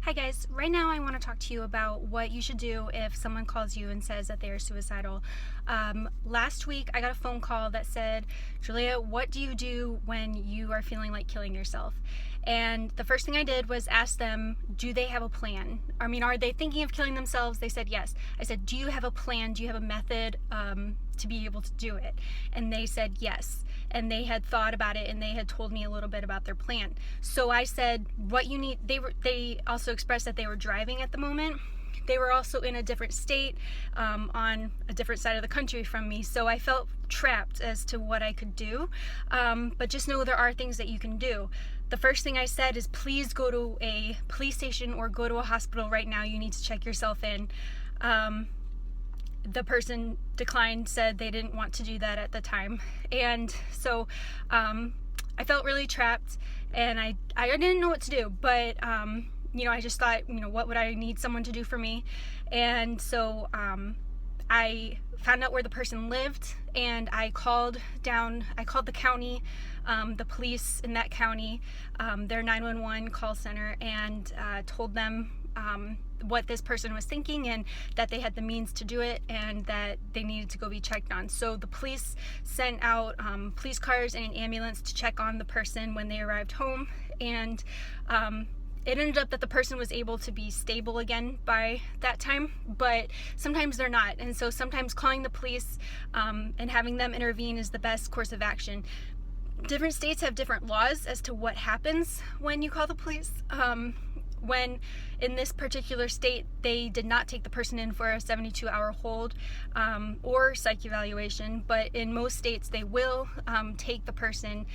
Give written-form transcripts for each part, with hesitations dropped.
Hi guys, right now I want to talk to you about what you should do if someone calls you and says that they are suicidal. Last week I got a phone call that said, Julia, what do you do when you are feeling like killing yourself? And the first thing I did was ask them, do they have a plan? Are they thinking of killing themselves? They said yes. I said, do you have a plan? Do you have a method to be able to do it? And they said yes. And they had thought about it and they had told me a little bit about their plan. So I said, what you need, they also expressed that they were driving at the moment. They were also in a different state, on a different side of the country from me, so I felt trapped as to what I could do, but just know there are things that you can do. The first thing I said is, please go to a police station or go to a hospital right now. You need to check yourself in. The person declined, said they didn't want to do that at the time, and so I felt really trapped, and I didn't know what to do, but I just thought, what would I need someone to do for me? And so I found out where the person lived, and I called the county, the police in that county, their 911 call center, and told them what this person was thinking and that they had the means to do it and that they needed to go be checked on. So the police sent out police cars and an ambulance to check on the person when they arrived home, and it ended up that the person was able to be stable again by that time, but sometimes they're not. And so sometimes calling the police and having them intervene is the best course of action. Different states have different laws as to what happens when you call the police. When in this particular state, they did not take the person in for a 72-hour hold or psych evaluation, but in most states they will take the person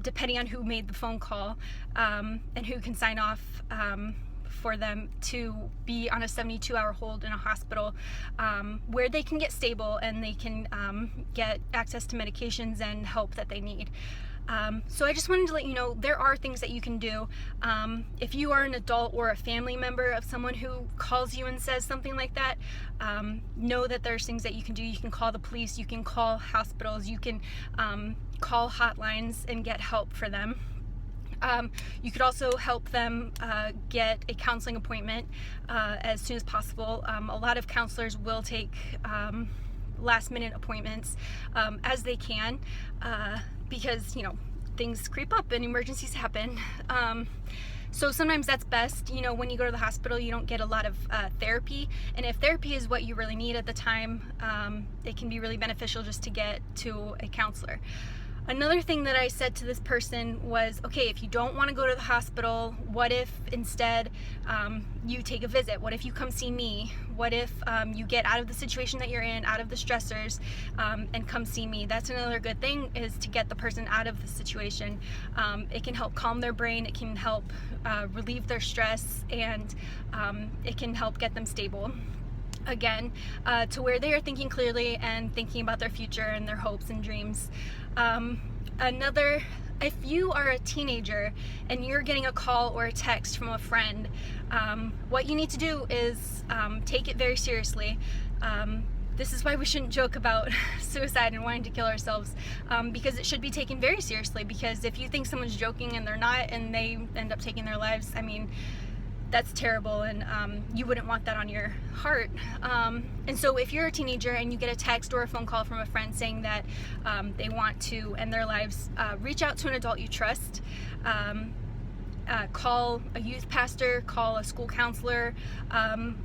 depending on who made the phone call and who can sign off for them to be on a 72-hour hold in a hospital where they can get stable and they can get access to medications and help that they need. So I just wanted to let you know there are things that you can do. If you are an adult or a family member of someone who calls you and says something like that, know that there's things that you can do. You can call the police, you can call hospitals, you can call hotlines and get help for them. You could also help them get a counseling appointment as soon as possible. A lot of counselors will take last-minute appointments as they can because things creep up and emergencies happen. So sometimes that's best. When you go to the hospital, you don't get a lot of therapy, and if therapy is what you really need at the time, it can be really beneficial just to get to a counselor. Another thing that I said to this person was, okay, if you don't want to go to the hospital, what if instead you take a visit? What if you come see me? What if you get out of the situation that you're in, out of the stressors, and come see me? That's another good thing, is to get the person out of the situation. It can help calm their brain, it can help relieve their stress, and it can help get them stable again, to where they are thinking clearly and thinking about their future and their hopes and dreams. If you are a teenager and you're getting a call or a text from a friend, what you need to do is take it very seriously. This is why we shouldn't joke about suicide and wanting to kill ourselves, because it should be taken very seriously. Because if you think someone's joking and they're not, and they end up taking their lives, that's terrible, and you wouldn't want that on your heart. And so if you're a teenager and you get a text or a phone call from a friend saying that they want to end their lives, reach out to an adult you trust. Call a youth pastor, call a school counselor,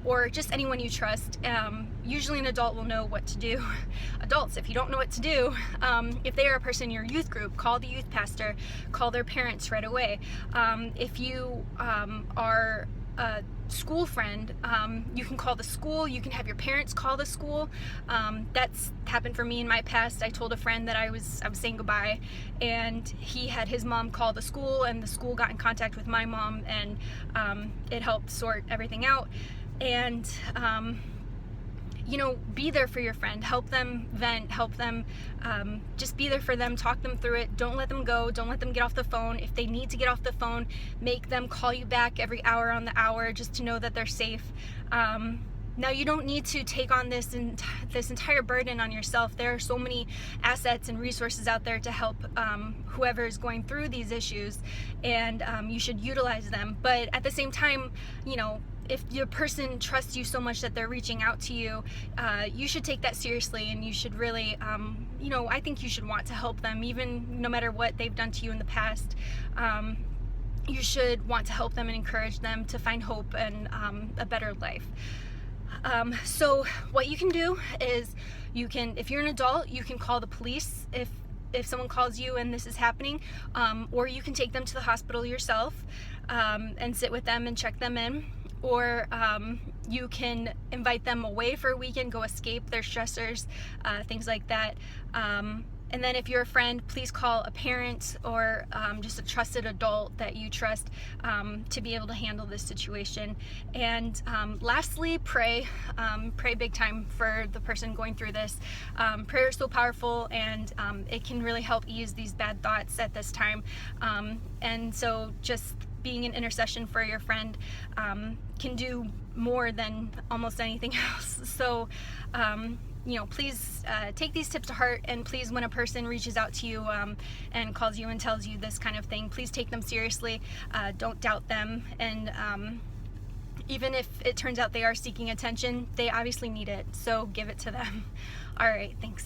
or just anyone you trust. Usually an adult will know what to do. Adults, if you don't know what to do, if they are a person in your youth group, call the youth pastor, call their parents right away. If you are a school friend, you can call the school, you can have your parents call the school. That's happened for me in my past. I told a friend that I was saying goodbye, and he had his mom call the school, and the school got in contact with my mom, and it helped sort everything out. And be there for your friend, help them vent, help them, just be there for them, talk them through it. Don't let them go, don't let them get off the phone. If they need to get off the phone, make them call you back every hour on the hour just to know that they're safe. Now, you don't need to take on this entire burden on yourself. There are so many assets and resources out there to help whoever is going through these issues, and you should utilize them. But at the same time, you know, if your person trusts you so much that they're reaching out to you, you should take that seriously, and you should really, you know, I think you should want to help them, even no matter what they've done to you in the past. You should want to help them and encourage them to find hope and a better life. So what you can do is, you can, if you're an adult, you can call the police if someone calls you and this is happening, or you can take them to the hospital yourself and sit with them and check them in, or you can invite them away for a weekend, go escape their stressors, things like that. And then if you're a friend, please call a parent or just a trusted adult that you trust to be able to handle this situation. And lastly, pray. Pray big time for the person going through this. Prayer is so powerful, and it can really help ease these bad thoughts at this time. And so just being an intercession for your friend can do more than almost anything else. So you know, please take these tips to heart, and please, when a person reaches out to you and calls you and tells you this kind of thing, please take them seriously. Don't doubt them, and even if it turns out they are seeking attention, they obviously need it, so give it to them. All right, thanks.